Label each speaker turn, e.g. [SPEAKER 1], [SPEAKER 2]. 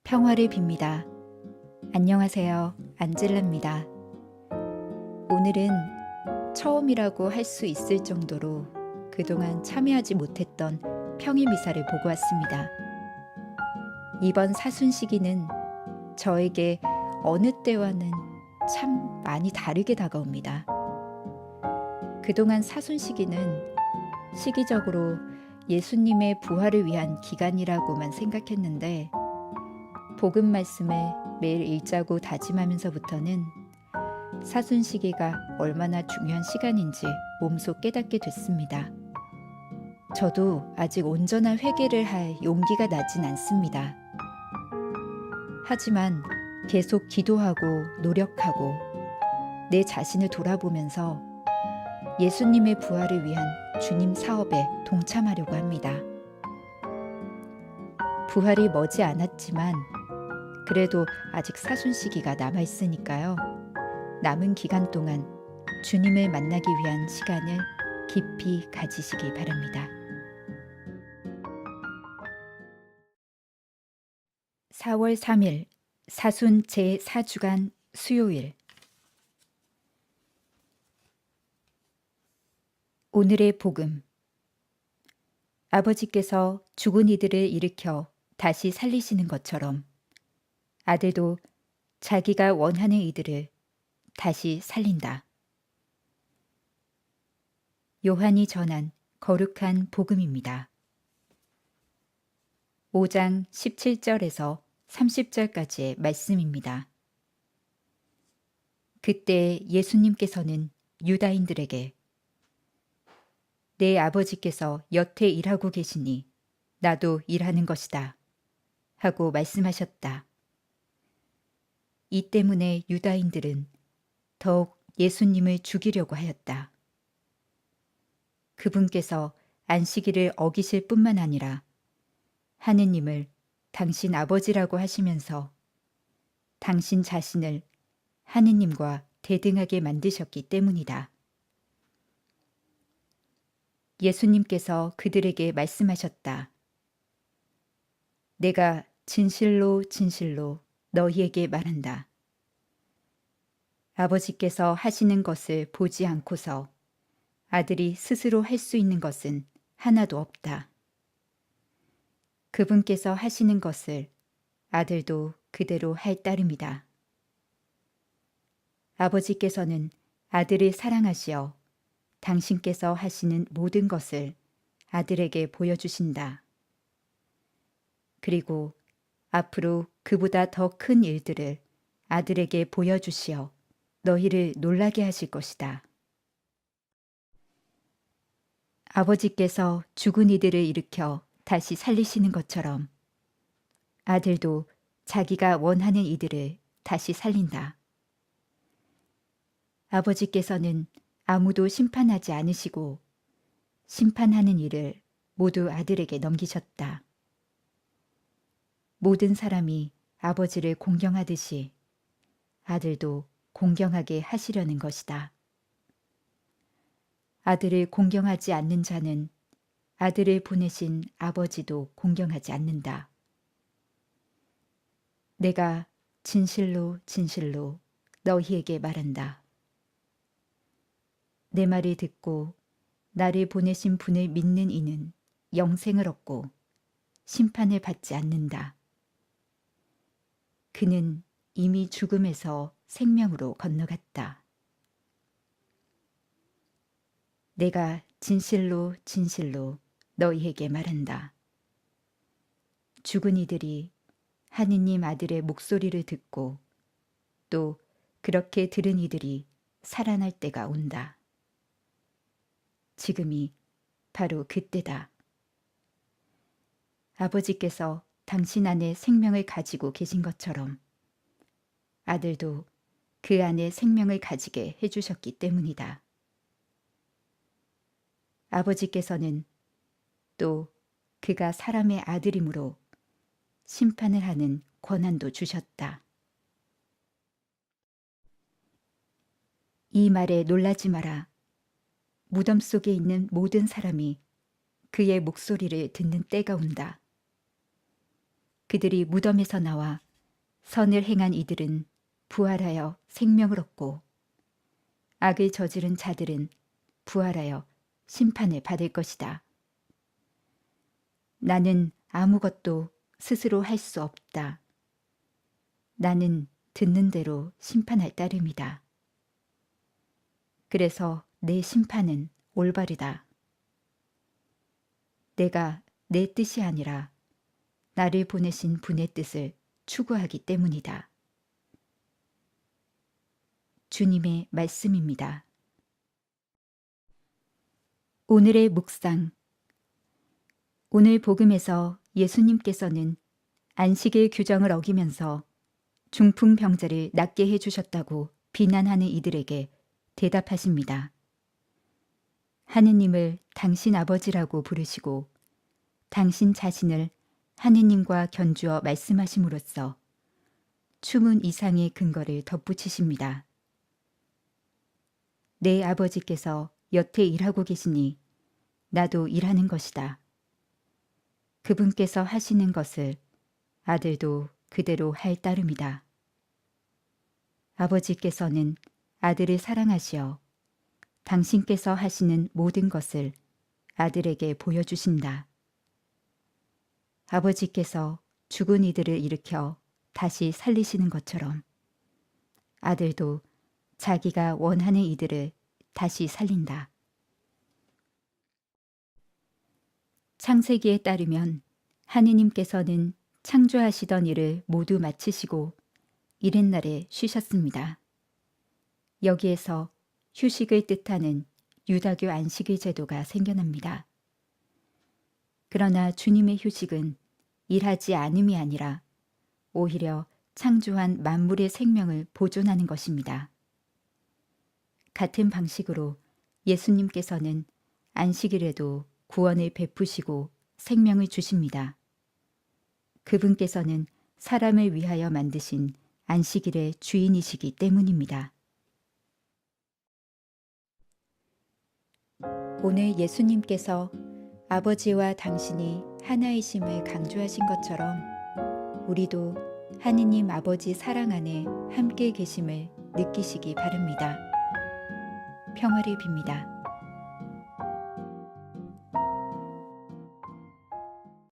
[SPEAKER 1] 평화를 빕니다. 안녕하세요. 안젤라입니다. 오늘은 처음이라고 할 수 있을 정도로 그동안 참여하지 못했던 평일 미사를 보고 왔습니다. 이번 사순 시기는 저에게 어느 때와는 참 많이 다르게 다가옵니다. 그동안 사순 시기는 시기적으로 예수님의 부활을 위한 기간이라고만 생각했는데 복음 말씀을 매일 읽자고 다짐하면서부터는 사순 시기가 얼마나 중요한 시간인지 몸소 깨닫게 됐습니다. 저도 아직 온전한 회개를 할 용기가 나진 않습니다. 하지만 계속 기도하고 노력하고 내 자신을 돌아보면서 예수님의 부활을 위한 주님 사업에 동참하려고 합니다. 부활이 머지 않았지만 그래도 아직 사순 시기가 남아있으니까요. 남은 기간 동안 주님을 만나기 위한 시간을 깊이 가지시기 바랍니다. 4월 3일 사순 제4주간 수요일. 오늘의 복음. 아버지께서 죽은 이들을 일으켜 다시 살리시는 것처럼 아들도 자기가 원하는 이들을 다시 살린다. 요한이 전한 거룩한 복음입니다. 5장 17절에서 30절까지의 말씀입니다. 그때 예수님께서는 유다인들에게 내 아버지께서 여태 일하고 계시니 나도 일하는 것이다 하고 말씀하셨다. 이 때문에 유다인들은 더욱 예수님을 죽이려고 하였다. 그분께서 안식일을 어기실 뿐만 아니라 하느님을 당신 아버지라고 하시면서 당신 자신을 하느님과 대등하게 만드셨기 때문이다. 예수님께서 그들에게 말씀하셨다. 내가 진실로 진실로 너희에게 말한다. 아버지께서 하시는 것을 보지 않고서 아들이 스스로 할 수 있는 것은 하나도 없다. 그분께서 하시는 것을 아들도 그대로 할 따름이다. 아버지께서는 아들을 사랑하시어 당신께서 하시는 모든 것을 아들에게 보여주신다. 그리고 앞으로 그보다 더 큰 일들을 아들에게 보여주시어 너희를 놀라게 하실 것이다. 아버지께서 죽은 이들을 일으켜 다시 살리시는 것처럼 아들도 자기가 원하는 이들을 다시 살린다. 아버지께서는 아무도 심판하지 않으시고 심판하는 일을 모두 아들에게 넘기셨다. 모든 사람이 아버지를 공경하듯이 아들도 공경하게 하시려는 것이다. 아들을 공경하지 않는 자는 아들을 보내신 아버지도 공경하지 않는다. 내가 진실로 진실로 너희에게 말한다. 내 말을 듣고 나를 보내신 분을 믿는 이는 영생을 얻고 심판을 받지 않는다. 그는 이미 죽음에서 생명으로 건너갔다. 내가 진실로 진실로 너희에게 말한다. 죽은 이들이 하느님 아들의 목소리를 듣고 또 그렇게 들은 이들이 살아날 때가 온다. 지금이 바로 그때다. 아버지께서 당신 안에 생명을 가지고 계신 것처럼 아들도 그 안에 생명을 가지게 해주셨기 때문이다. 아버지께서는 또 그가 사람의 아들이므로 심판을 하는 권한도 주셨다. 이 말에 놀라지 마라. 무덤 속에 있는 모든 사람이 그의 목소리를 듣는 때가 온다. 그들이 무덤에서 나와 선을 행한 이들은 부활하여 생명을 얻고 악을 저지른 자들은 부활하여 심판을 받을 것이다. 나는 아무것도 스스로 할 수 없다. 나는 듣는 대로 심판할 따름이다. 그래서 내 심판은 올바르다. 내가 내 뜻이 아니라 나를 보내신 분의 뜻을 추구하기 때문이다. 주님의 말씀입니다. 오늘의 묵상. 오늘 복음에서 예수님께서는 안식일 규정을 어기면서 중풍병자를 낫게 해주셨다고 비난하는 이들에게 대답하십니다. 하느님을 당신 아버지라고 부르시고 당신 자신을 하느님과 견주어 말씀하심으로써 추문 이상의 근거를 덧붙이십니다. 내 아버지께서 여태 일하고 계시니 나도 일하는 것이다. 그분께서 하시는 것을 아들도 그대로 할 따름이다. 아버지께서는 아들을 사랑하시어 당신께서 하시는 모든 것을 아들에게 보여주신다. 아버지께서 죽은 이들을 일으켜 다시 살리시는 것처럼 아들도 자기가 원하는 이들을 다시 살린다. 창세기에 따르면 하느님께서는 창조하시던 일을 모두 마치시고 이튿날에 쉬셨습니다. 여기에서 휴식을 뜻하는 유다교 안식일 제도가 생겨납니다. 그러나 주님의 휴식은 일하지 않음이 아니라 오히려 창조한 만물의 생명을 보존하는 것입니다. 같은 방식으로 예수님께서는 안식일에도 구원을 베푸시고 생명을 주십니다. 그분께서는 사람을 위하여 만드신 안식일의 주인이시기 때문입니다. 오늘 예수님께서 아버지와 당신이 하나이심을 강조하신 것처럼 우리도 하느님 아버지 사랑 안에 함께 계심을 느끼시기 바랍니다. 평화를 빕니다.